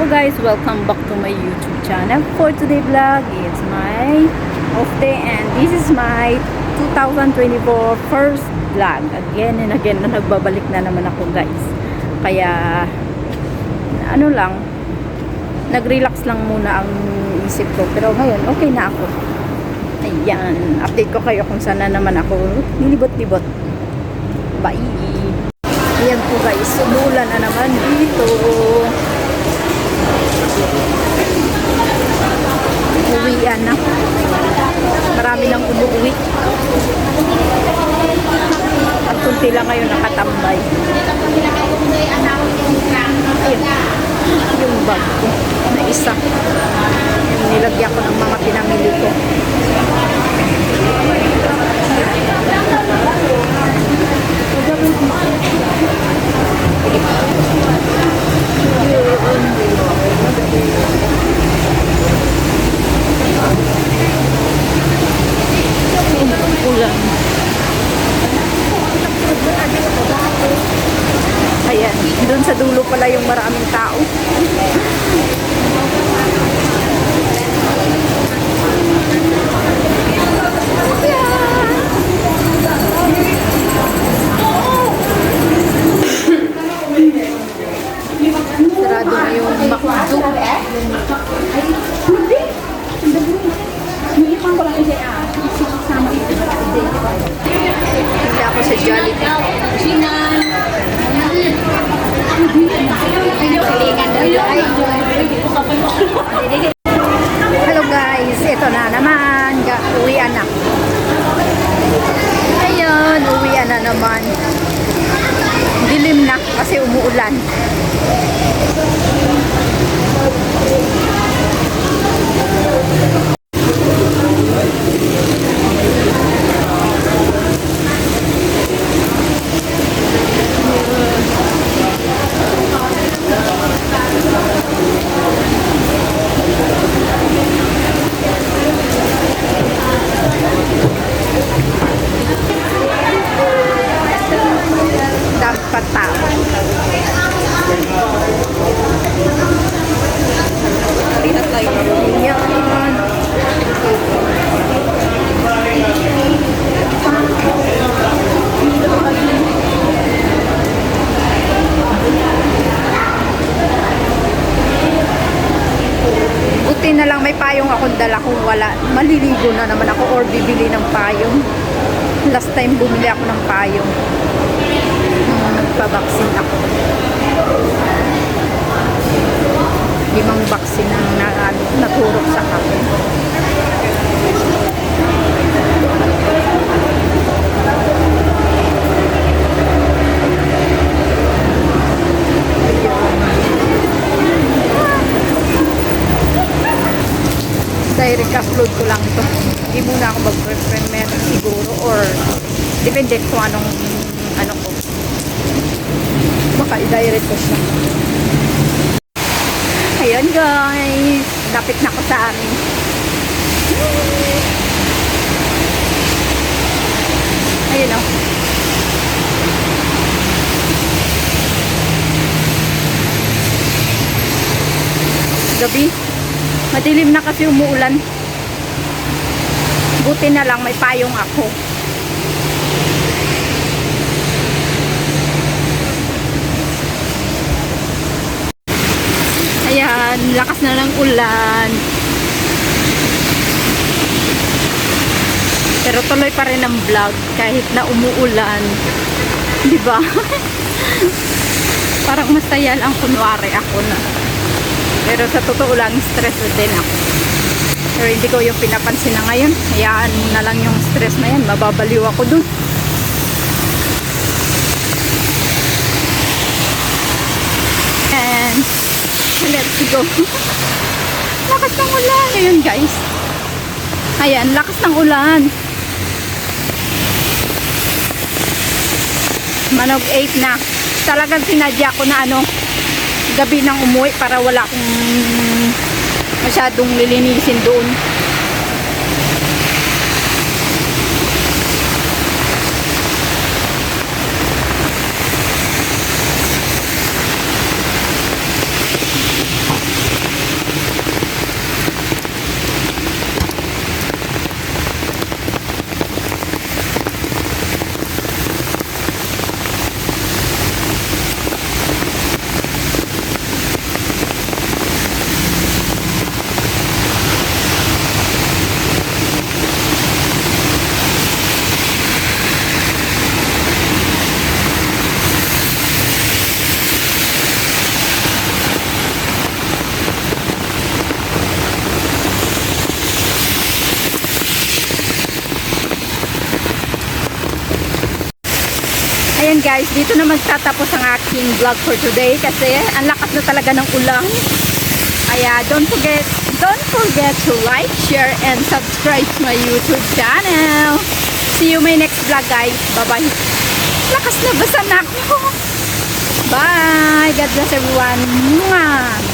po guys, welcome back to my YouTube channel. For today vlog, it's my off day and this is my 2024 first vlog. Again and again na nagbabalik na naman ako guys. Kaya ano lang, nag-relax lang muna ang isip ko. Pero ngayon, okay na ako. Ayan, update ko kayo kung saan na naman ako nilibot-libot. Bye! Ayan po guys, umulan na naman dito. Uwian na. Marami nang umuwi. At kunti lang ngayon nakatambay. Ayun, yung bag ko na isa. Yung nilagyan ko ng mga pinamili ko. Ulan. Ayan, doon sa dulo pala yung maraming tao. Sarado na yung McDo. Hindi ako sa Jollibee. Hello guys, ito na naman. Uwian na. Ayun, uwian na naman. Dilim na kasi umuulan. Dapat tao. Buti na lang may payong akong dala. Kung wala, maliligo na naman ako or bibili ng payong. Last time bumili ako ng payong nung nagpa-vaccine ako. 5 vaccine ang naturok sa akin. Direct upload ko lang ito. Hindi muna ako mag-premiere siguro or depende kung anong ano ko. Baka i-direct ko siya. Ayan guys, lapit na ako sa amin. Ayun o. Gabi. Madilim na kasi umuulan. Buti na lang may payong ako. Ayan, lakas na ng ulan. Pero tuloy pa rin ang vlog kahit na umuulan. Diba? Parang masaya lang kunwari ako na. Pero sa totoo lang, stress din ako. Pero hindi ko yung pinapansin na ngayon. Hayaan mo na lang yung stress na yan. Mababaliw ako dun. And let's go. Lakas ng ulan. Ayun guys. Ayan, lakas ng ulan. Manog 8 na. Talagang sinadya ko na gabi nang umuwi para wala akong masyadong lilinisin doon. guys, dito na magtatapos ang aking vlog for today kasi ang lakas na talaga ng ulan. Kaya don't forget to like, share, and subscribe to my YouTube channel. See you my next vlog guys. Bye-bye. Lakas na basa na ako. Bye. God bless everyone. Mwah.